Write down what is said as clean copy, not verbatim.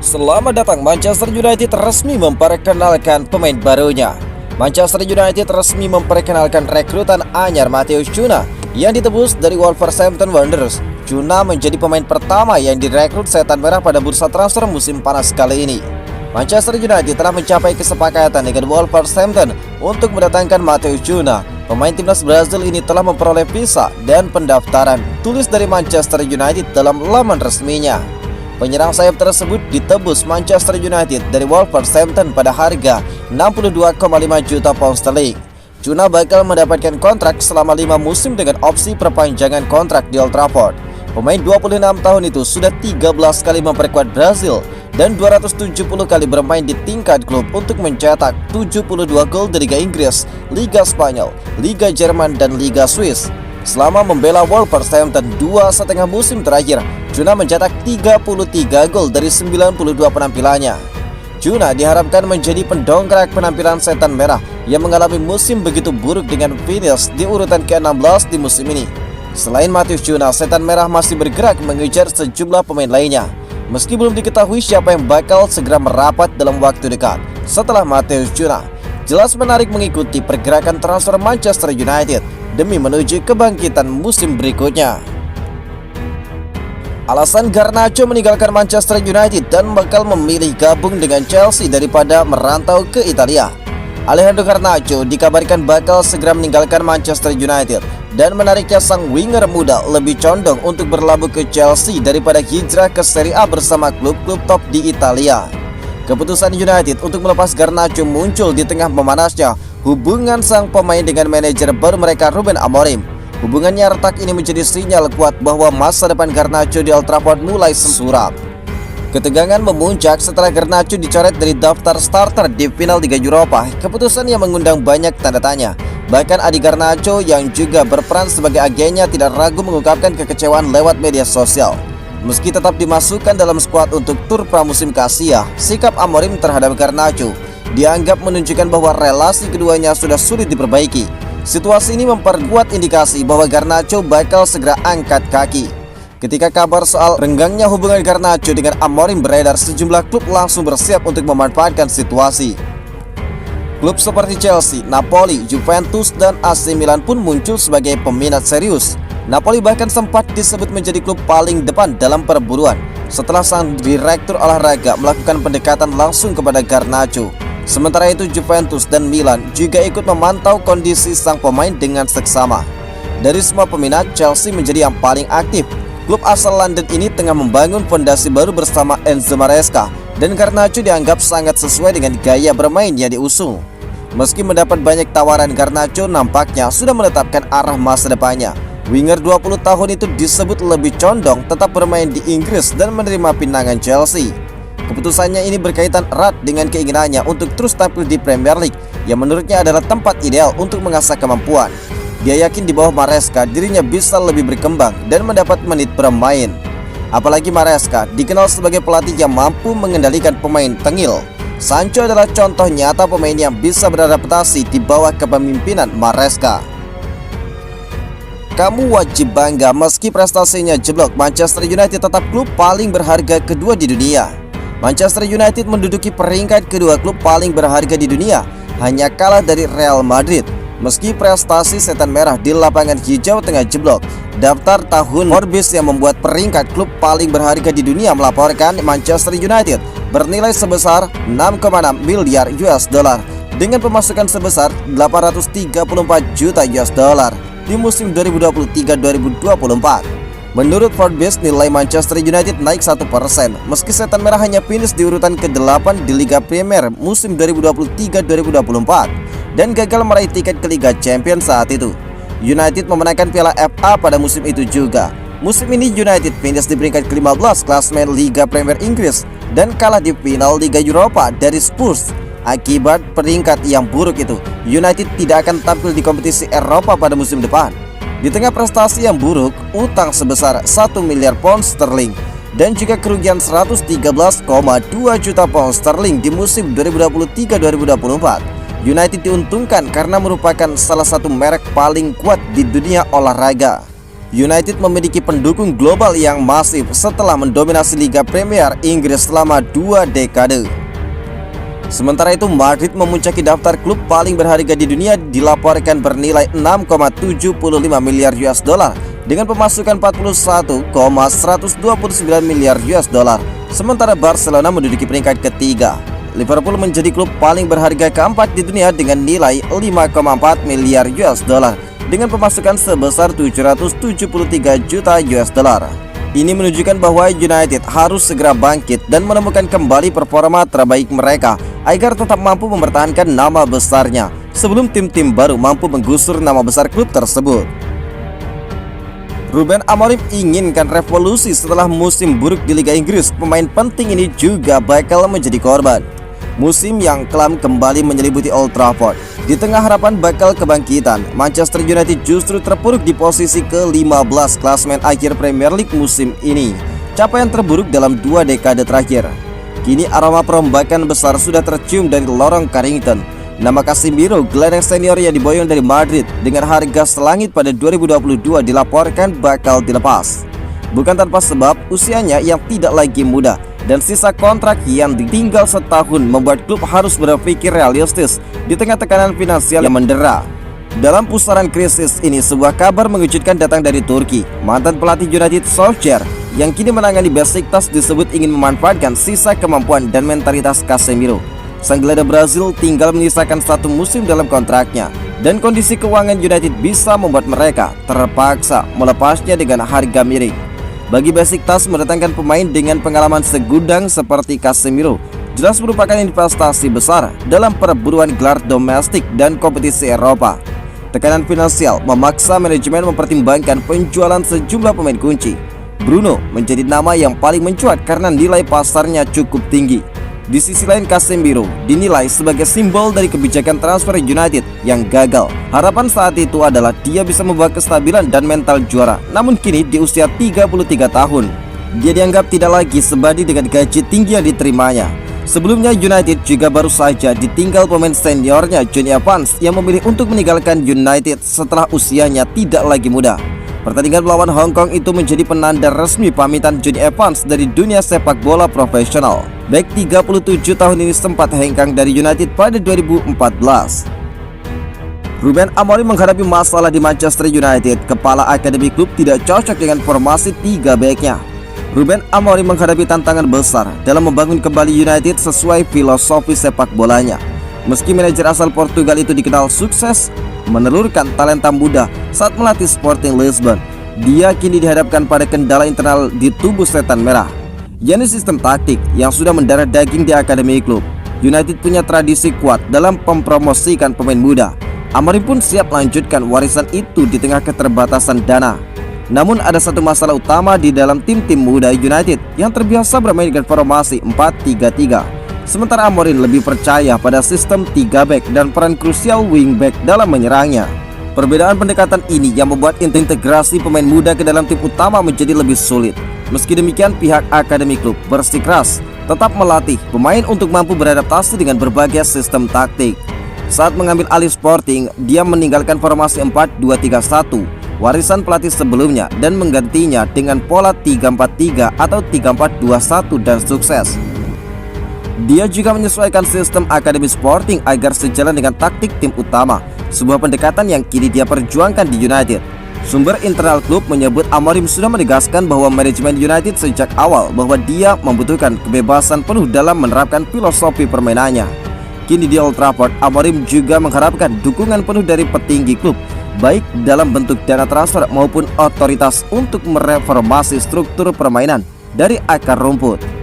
Selamat datang, Manchester United resmi memperkenalkan pemain barunya. Manchester United resmi memperkenalkan rekrutan anyar Matheus Cunha yang ditebus dari Wolverhampton Wanderers. Cunha menjadi pemain pertama yang direkrut Setan Merah pada bursa transfer musim panas kali ini. Manchester United telah mencapai kesepakatan dengan Wolverhampton untuk mendatangkan Matheus Cunha. Pemain timnas Brazil ini telah memperoleh visa dan pendaftaran, tulis dari Manchester United dalam laman resminya. Penyerang sayap tersebut ditebus Manchester United dari Wolverhampton pada harga 62,5 juta pound sterling. Cunha bakal mendapatkan kontrak selama 5 musim dengan opsi perpanjangan kontrak di Old Trafford. Pemain 26 tahun itu sudah 13 kali memperkuat Brazil dan 270 kali bermain di tingkat klub untuk mencetak 72 gol dari Liga Inggris, Liga Spanyol, Liga Jerman, dan Liga Swiss. Selama membela Wolverhampton 2,5 musim terakhir, Cunha mencetak 33 gol dari 92 penampilannya. Cunha diharapkan menjadi pendongkrak penampilan Setan Merah yang mengalami musim begitu buruk dengan finish di urutan ke-16 di musim ini. Selain Matheus Cunha, Setan Merah masih bergerak mengejar sejumlah pemain lainnya. Meski belum diketahui siapa yang bakal segera merapat dalam waktu dekat setelah Matheus Cunha, jelas menarik mengikuti pergerakan transfer Manchester United demi menuju kebangkitan musim berikutnya. Alasan Garnacho meninggalkan Manchester United dan bakal memilih gabung dengan Chelsea daripada merantau ke Italia. Alejandro Garnacho dikabarkan bakal segera meninggalkan Manchester United dan menariknya sang winger muda lebih condong untuk berlabuh ke Chelsea daripada hijrah ke Serie A bersama klub-klub top di Italia. Keputusan United untuk melepas Garnacho muncul di tengah memanasnya hubungan sang pemain dengan manajer baru mereka, Ruben Amorim. Hubungannya retak ini menjadi sinyal kuat bahwa masa depan Garnacho di Old Trafford mulai suram. Ketegangan memuncak setelah Garnacho dicoret dari daftar starter di final Liga Eropa. Keputusan yang mengundang banyak tanda tanya. Bahkan adik Garnacho yang juga berperan sebagai agennya tidak ragu mengungkapkan kekecewaan lewat media sosial. Meski tetap dimasukkan dalam skuad untuk tur pramusim ke Asia, sikap Amorim terhadap Garnacho dianggap menunjukkan bahwa relasi keduanya sudah sulit diperbaiki. Situasi ini memperkuat indikasi bahwa Garnacho bakal segera angkat kaki. Ketika kabar soal renggangnya hubungan Garnacho dengan Amorim beredar, sejumlah klub langsung bersiap untuk memanfaatkan situasi. Klub seperti Chelsea, Napoli, Juventus, dan AC Milan pun muncul sebagai peminat serius. Napoli bahkan sempat disebut menjadi klub paling depan dalam perburuan setelah sang direktur olahraga melakukan pendekatan langsung kepada Garnacho. Sementara itu Juventus dan Milan juga ikut memantau kondisi sang pemain dengan seksama. Dari semua peminat, Chelsea menjadi yang paling aktif. Klub asal London ini tengah membangun fondasi baru bersama Enzo Maresca, dan Garnacho dianggap sangat sesuai dengan gaya bermain yang diusung. Meski mendapat banyak tawaran, Garnacho nampaknya sudah menetapkan arah masa depannya. Winger 20 tahun itu disebut lebih condong tetap bermain di Inggris dan menerima pinangan Chelsea. Keputusannya ini berkaitan erat dengan keinginannya untuk terus tampil di Premier League yang menurutnya adalah tempat ideal untuk mengasah kemampuan. Dia yakin di bawah Maresca dirinya bisa lebih berkembang dan mendapat menit bermain. Apalagi Maresca dikenal sebagai pelatih yang mampu mengendalikan pemain tengil. Sancho adalah contoh nyata pemain yang bisa beradaptasi di bawah kepemimpinan Maresca. Kamu wajib bangga meski prestasinya jeblok, Manchester United tetap klub paling berharga kedua di dunia. Manchester United menduduki peringkat kedua klub paling berharga di dunia, hanya kalah dari Real Madrid. Meski prestasi Setan Merah di lapangan hijau tengah jeblok, daftar tahun Forbes yang membuat peringkat klub paling berharga di dunia melaporkan Manchester United bernilai sebesar 6,6 miliar US dollar dengan pemasukan sebesar 834 juta US dollar di musim 2023-2024. Menurut Forbes, nilai Manchester United naik 1%, meski Setan Merah hanya finish di urutan ke-8 di Liga Premier musim 2023-2024 dan gagal meraih tiket ke Liga Champions saat itu. United memenangkan Piala FA pada musim itu juga. Musim ini United finish di peringkat ke-15 klasemen Liga Premier Inggris dan kalah di final Liga Eropa dari Spurs. Akibat peringkat yang buruk itu, United tidak akan tampil di kompetisi Eropa pada musim depan. Di tengah prestasi yang buruk, utang sebesar 1 miliar pound sterling dan juga kerugian 113,2 juta pound sterling di musim 2023-2024, United diuntungkan karena merupakan salah satu merek paling kuat di dunia olahraga. United memiliki pendukung global yang masif setelah mendominasi Liga Premier Inggris selama 2 dekade. Sementara itu, Madrid memuncaki daftar klub paling berharga di dunia, dilaporkan bernilai 6,75 miliar US dollar dengan pemasukan 41,129 miliar US dollar. Sementara Barcelona menduduki peringkat ketiga. Liverpool menjadi klub paling berharga keempat di dunia dengan nilai 5,4 miliar US dollar dengan pemasukan sebesar 773 juta US dollar. Ini menunjukkan bahwa United harus segera bangkit dan menemukan kembali performa terbaik mereka agar tetap mampu mempertahankan nama besarnya sebelum tim-tim baru mampu menggusur nama besar klub tersebut. Ruben Amorim inginkan revolusi setelah musim buruk di Liga Inggris. Pemain penting ini juga bakal menjadi korban. Musim yang kelam kembali menyelimuti Old Trafford. Di tengah harapan bakal kebangkitan, Manchester United justru terpuruk di posisi ke-15 klasemen akhir Premier League musim ini, capaian terburuk dalam 2 dekade terakhir. Kini aroma perombakan besar sudah tercium dari lorong Carrington. Nama Casemiro, gelandang senior yang diboyong dari Madrid dengan harga selangit pada 2022 dilaporkan bakal dilepas. Bukan tanpa sebab, usianya yang tidak lagi muda dan sisa kontrak yang tinggal setahun membuat klub harus berpikir realistis di tengah tekanan finansial yang mendera. Dalam pusaran krisis ini, sebuah kabar mengejutkan datang dari Turki. Mantan pelatih United Solskjaer yang kini menangani Besiktas disebut ingin memanfaatkan sisa kemampuan dan mentalitas Casemiro. Sang gelandang Brazil tinggal menyisakan 1 musim dalam kontraknya, dan kondisi keuangan United bisa membuat mereka terpaksa melepasnya dengan harga miring. Bagi Besiktas, mendatangkan pemain dengan pengalaman segudang seperti Casemiro jelas merupakan investasi besar dalam perburuan gelar domestik dan kompetisi Eropa. Tekanan finansial memaksa manajemen mempertimbangkan penjualan sejumlah pemain kunci. Bruno menjadi nama yang paling mencuat karena nilai pasarnya cukup tinggi. Di sisi lain, Casemiro dinilai sebagai simbol dari kebijakan transfer United yang gagal. Harapan saat itu adalah dia bisa membawa kestabilan dan mental juara. Namun kini di usia 33 tahun, dia dianggap tidak lagi sebanding dengan gaji tinggi yang diterimanya. Sebelumnya United juga baru saja ditinggal pemain seniornya Jonny Evans yang memilih untuk meninggalkan United setelah usianya tidak lagi muda. Pertandingan melawan Hong Kong itu menjadi penanda resmi pamitan Jonny Evans dari dunia sepak bola profesional. Bek 37 tahun ini sempat hengkang dari United pada 2014. Ruben Amorim menghadapi masalah di Manchester United. Kepala akademi klub tidak cocok dengan formasi 3 beknya. Ruben Amorim menghadapi tantangan besar dalam membangun kembali United sesuai filosofi sepak bolanya. Meski manajer asal Portugal itu dikenal sukses menelurkan talenta muda saat melatih Sporting Lisbon, dia kini dihadapkan pada kendala internal di tubuh setan merah, yakni sistem taktik yang sudah mendarah daging di akademi klub. United punya tradisi kuat dalam mempromosikan pemain muda. Amorim pun siap melanjutkan warisan itu di tengah keterbatasan dana. Namun ada satu masalah utama di dalam tim-tim muda United yang terbiasa bermain dengan formasi 4-3-3. Sementara Amorim lebih percaya pada sistem 3 back dan peran krusial wingback dalam menyerangnya. Perbedaan pendekatan ini yang membuat integrasi pemain muda ke dalam tim utama menjadi lebih sulit. Meski demikian, pihak akademi klub bersikeras tetap melatih pemain untuk mampu beradaptasi dengan berbagai sistem taktik. Saat mengambil alih Sporting, dia meninggalkan formasi 4-2-3-1, warisan pelatih sebelumnya, dan menggantinya dengan pola 3-4-3 atau 3-4-2-1 dan sukses. Dia juga menyesuaikan sistem akademi Sporting agar sejalan dengan taktik tim utama, sebuah pendekatan yang kini dia perjuangkan di United. Sumber internal klub menyebut Amorim sudah menegaskan bahwa manajemen United sejak awal bahwa dia membutuhkan kebebasan penuh dalam menerapkan filosofi permainannya. Kini di Old Trafford, Amorim juga mengharapkan dukungan penuh dari petinggi klub, baik dalam bentuk dana transfer maupun otoritas untuk mereformasi struktur permainan dari akar rumput.